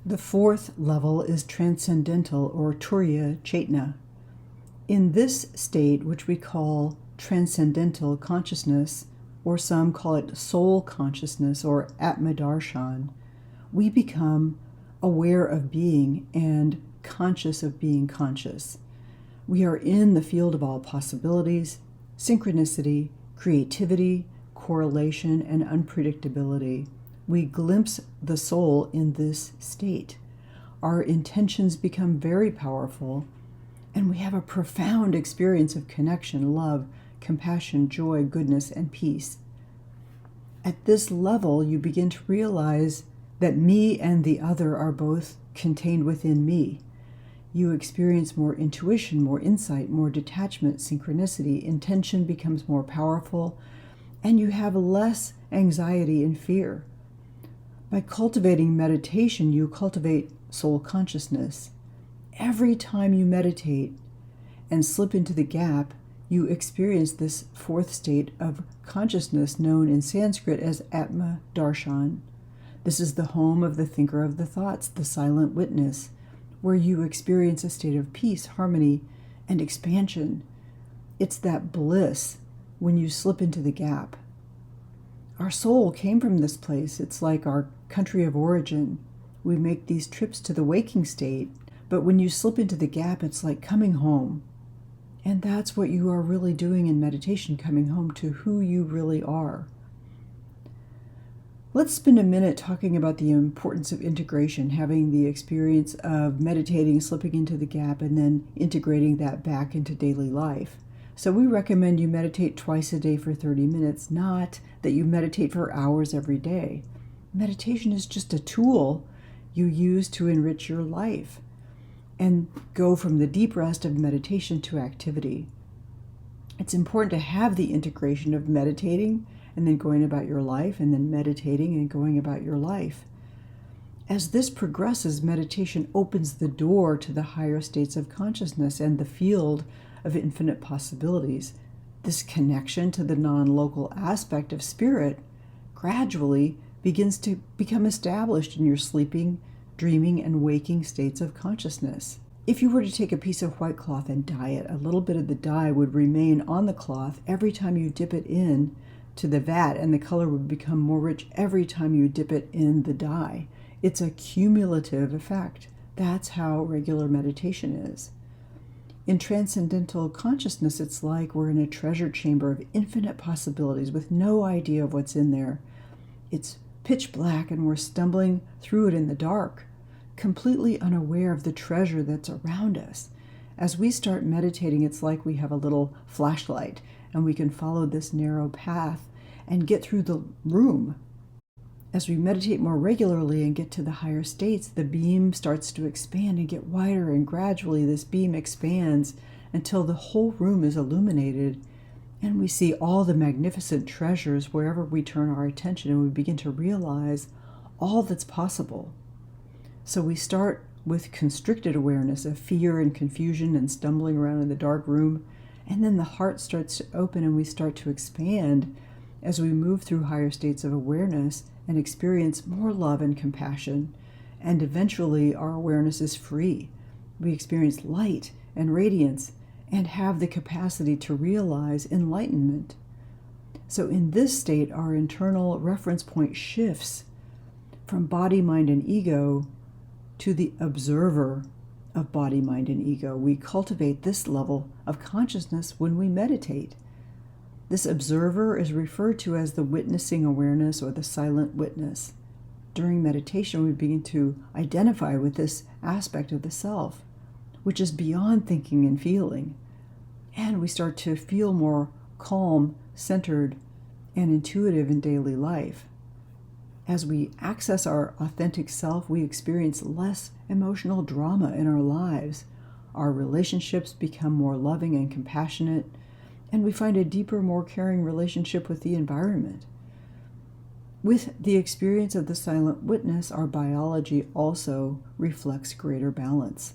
The fourth level is Transcendental or Turiya Chaitanya. In this state, which we call Transcendental consciousness, or some call it soul consciousness or Atma Darshan, we become aware of being and conscious of being conscious. We are in the field of all possibilities, synchronicity, creativity, correlation, and unpredictability. We glimpse the soul in this state. Our intentions become very powerful, and we have a profound experience of connection, love, compassion, joy, goodness, and peace. At this level, you begin to realize that me and the other are both contained within me. You experience more intuition, more insight, more detachment, synchronicity. Intention becomes more powerful, and you have less anxiety and fear. By cultivating meditation, you cultivate soul consciousness. Every time you meditate and slip into the gap, you experience this fourth state of consciousness known in Sanskrit as Atma Darshan. This is the home of the thinker of the thoughts, the silent witness, where you experience a state of peace, harmony, and expansion. It's that bliss when you slip into the gap. Our soul came from this place. It's like our country of origin. We make these trips to the waking state, but when you slip into the gap, it's like coming home. And that's what you are really doing in meditation, coming home to who you really are. Let's spend a minute talking about the importance of integration, having the experience of meditating, slipping into the gap, and then integrating that back into daily life. So we recommend you meditate twice a day for 30 minutes, not that you meditate for hours every day. Meditation is just a tool you use to enrich your life and go from the deep rest of meditation to activity. It's important to have the integration of meditating and then going about your life, and then meditating and going about your life. As this progresses, meditation opens the door to the higher states of consciousness and the field of infinite possibilities. This connection to the non-local aspect of spirit gradually begins to become established in your sleeping, dreaming, and waking states of consciousness. If you were to take a piece of white cloth and dye it, a little bit of the dye would remain on the cloth every time you dip it in to the vat, and the color would become more rich every time you dip it in the dye. It's a cumulative effect. That's how regular meditation is. In transcendental consciousness, it's like we're in a treasure chamber of infinite possibilities with no idea of what's in there. It's pitch black and we're stumbling through it in the dark, completely unaware of the treasure that's around us. As we start meditating, it's like we have a little flashlight and we can follow this narrow path and get through the room. As we meditate more regularly and get to the higher states, the beam starts to expand and get wider, and gradually this beam expands until the whole room is illuminated, and we see all the magnificent treasures wherever we turn our attention, and we begin to realize all that's possible. So we start with constricted awareness of fear and confusion and stumbling around in the dark room, and then the heart starts to open and we start to expand as we move through higher states of awareness and experience more love and compassion, and eventually our awareness is free. We experience light and radiance and have the capacity to realize enlightenment. So in this state, our internal reference point shifts from body, mind, and ego to the observer of body, mind, and ego. We cultivate this level of consciousness when we meditate. This observer is referred to as the witnessing awareness or the silent witness. During meditation, we begin to identify with this aspect of the self, which is beyond thinking and feeling. And we start to feel more calm, centered, and intuitive in daily life. As we access our authentic self, we experience less emotional drama in our lives. Our relationships become more loving and compassionate, and we find a deeper, more caring relationship with the environment. With the experience of the silent witness, our biology also reflects greater balance.